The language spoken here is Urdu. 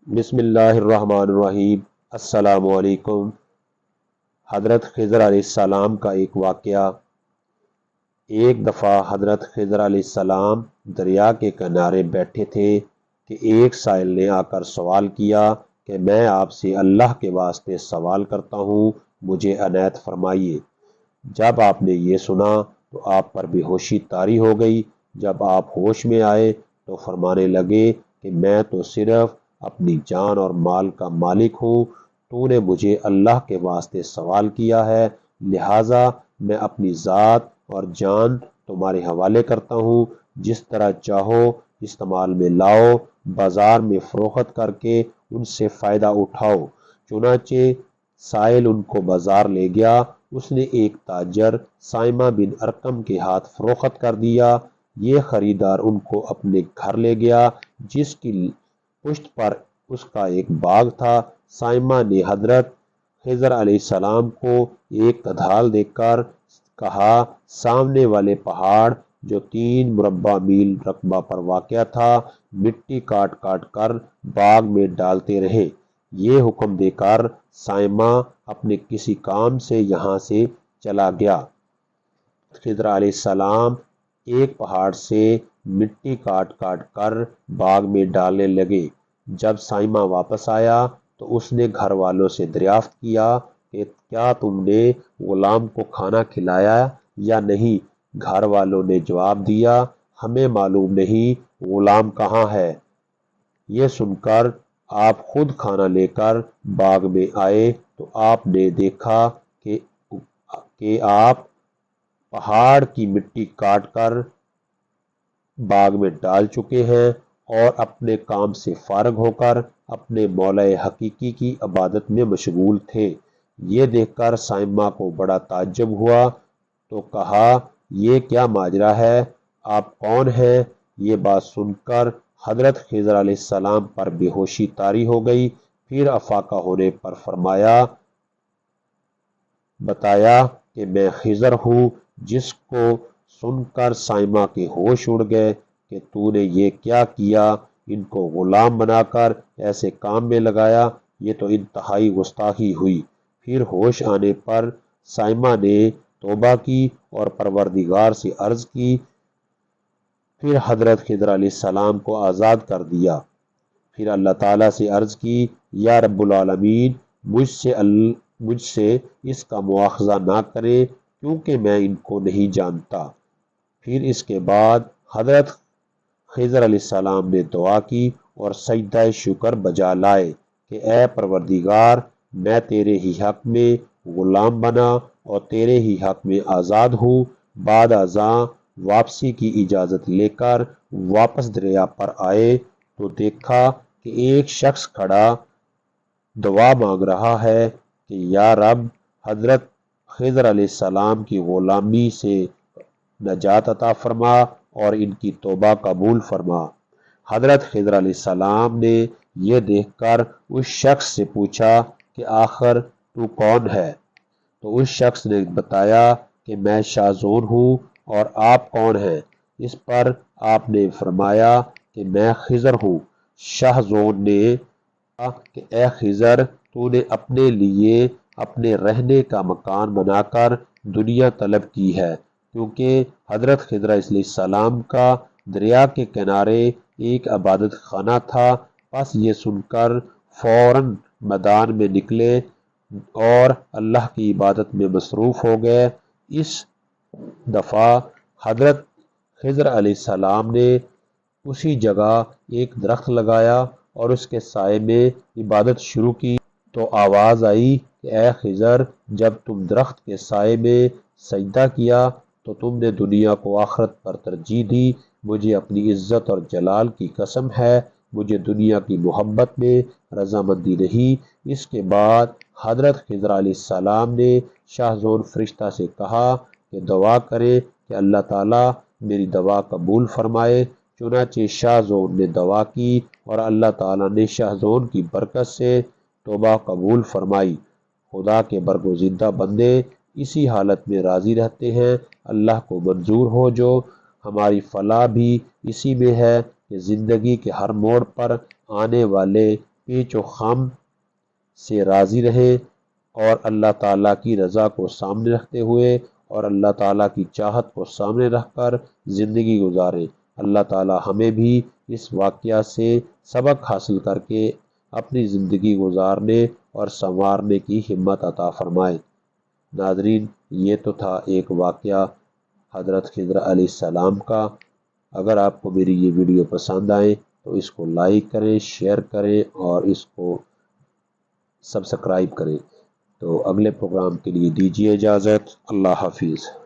بسم اللہ الرحمن الرحیم۔ السلام علیکم۔ حضرت خضر علیہ السلام کا ایک واقعہ۔ ایک دفعہ حضرت خضر علیہ السلام دریا کے کنارے بیٹھے تھے کہ ایک سائل نے آ کر سوال کیا کہ میں آپ سے اللہ کے واسطے سوال کرتا ہوں، مجھے عنایت فرمائیے۔ جب آپ نے یہ سنا تو آپ پر بے ہوشی طاری ہو گئی۔ جب آپ ہوش میں آئے تو فرمانے لگے کہ میں تو صرف اپنی جان اور مال کا مالک ہوں، تو نے مجھے اللہ کے واسطے سوال کیا ہے، لہٰذا میں اپنی ذات اور جان تمہارے حوالے کرتا ہوں، جس طرح چاہو استعمال میں لاؤ، بازار میں فروخت کر کے ان سے فائدہ اٹھاؤ۔ چنانچہ سائل ان کو بازار لے گیا۔ اس نے ایک تاجر سائمہ بن ارقم کے ہاتھ فروخت کر دیا۔ یہ خریدار ان کو اپنے گھر لے گیا، جس کی پشت پر اس کا ایک باغ تھا۔ سائمہ نے حضرت خضر علیہ السلام کو ایک کدھال دے کر کہا، سامنے والے پہاڑ جو 3 مربع میل رقبہ پر واقع تھا، مٹی کاٹ کاٹ کر باغ میں ڈالتے رہے۔ یہ حکم دے کر سائمہ اپنے کسی کام سے یہاں سے چلا گیا۔ خضر علیہ السلام ایک پہاڑ سے مٹی کاٹ کاٹ کر باغ میں ڈالنے لگے۔ جب سائمہ واپس آیا تو اس نے گھر والوں سے دریافت کیا کہ کیا تم نے غلام کو کھانا کھلایا یا نہیں؟ گھر والوں نے جواب دیا، ہمیں معلوم نہیں غلام کہاں ہے۔ یہ سن کر آپ خود کھانا لے کر باغ میں آئے تو آپ نے دیکھا کہ آپ پہاڑ کی مٹی کاٹ کر باغ میں ڈال چکے ہیں اور اپنے کام سے فارغ ہو کر اپنے مولا حقیقی کی عبادت میں مشغول تھے۔ یہ دیکھ کر سائمہ کو بڑا تعجب ہوا تو کہا، یہ کیا ماجرا ہے؟ آپ کون ہیں؟ یہ بات سن کر حضرت خضر علیہ السلام پر بے ہوشی طاری ہو گئی۔ پھر افاقہ ہونے پر بتایا کہ میں خضر ہوں، جس کو سن کر سائمہ کے ہوش اڑ گئے کہ تو نے یہ کیا کیا، ان کو غلام بنا کر ایسے کام میں لگایا، یہ تو انتہائی گستاخی ہوئی۔ پھر ہوش آنے پر سائمہ نے توبہ کی اور پروردگار سے عرض کی۔ پھر حضرت خضر علیہ السلام کو آزاد کر دیا۔ پھر اللہ تعالیٰ سے عرض کی، یا رب العالمین، مجھ سے اس کا مواخذہ نہ کرے، کیونکہ میں ان کو نہیں جانتا۔ پھر اس کے بعد حضرت خضر علیہ السلام نے دعا کی اور سجدہ شکر بجا لائے کہ اے پروردگار، میں تیرے ہی حق میں غلام بنا اور تیرے ہی حق میں آزاد ہوں۔ بعد ازاں واپسی کی اجازت لے کر واپس دریا پر آئے تو دیکھا کہ ایک شخص کھڑا دعا مانگ رہا ہے کہ یا رب، حضرت خضر علیہ السلام کی غلامی سے نجات عطا فرما اور ان کی توبہ قبول فرما۔ حضرت خضر علیہ السلام نے یہ دیکھ کر اس شخص سے پوچھا کہ آخر تو کون ہے؟ تو اس شخص نے بتایا کہ میں شاہ زون ہوں، اور آپ کون ہیں؟ اس پر آپ نے فرمایا کہ میں خضر ہوں۔ شاہ زون نے کہا کہ اے خضر، تو نے اپنے لیے اپنے رہنے کا مکان بنا کر دنیا طلب کی ہے، کیونکہ حضرت خضر علیہ السلام کا دریا کے کنارے ایک عبادت خانہ تھا۔ بس یہ سن کر فوراً میدان میں نکلے اور اللہ کی عبادت میں مصروف ہو گئے۔ اس دفعہ حضرت خضر علیہ السلام نے اسی جگہ ایک درخت لگایا اور اس کے سائے میں عبادت شروع کی تو آواز آئی کہ اے خضر، جب تم درخت کے سائے میں سجدہ کیا تو تم نے دنیا کو آخرت پر ترجیح دی۔ مجھے اپنی عزت اور جلال کی قسم ہے، مجھے دنیا کی محبت میں رضامندی نہیں۔ اس کے بعد حضرت خضر علیہ السلام نے شاہ زون فرشتہ سے کہا کہ دعا کرے کہ اللہ تعالیٰ میری دعا قبول فرمائے۔ چنانچہ شاہ زون نے دعا کی اور اللہ تعالیٰ نے شاہ زون کی برکت سے توبہ قبول فرمائی۔ خدا کے برگزیدہ بندے اسی حالت میں راضی رہتے ہیں، اللہ کو منظور ہو جو۔ ہماری فلاح بھی اسی میں ہے کہ زندگی کے ہر موڑ پر آنے والے پیچ و خم سے راضی رہیں اور اللہ تعالیٰ کی رضا کو سامنے رکھتے ہوئے اور اللہ تعالیٰ کی چاہت کو سامنے رکھ کر زندگی گزاریں۔ اللہ تعالیٰ ہمیں بھی اس واقعہ سے سبق حاصل کر کے اپنی زندگی گزارنے اور سنوارنے کی ہمت عطا فرمائے۔ ناظرین، یہ تو تھا ایک واقعہ حضرت خضر علیہ السلام کا۔ اگر آپ کو میری یہ ویڈیو پسند آئے تو اس کو لائک کریں، شیئر کریں اور اس کو سبسکرائب کریں۔ تو اگلے پروگرام کے لیے دیجیے اجازت۔ اللہ حافظ۔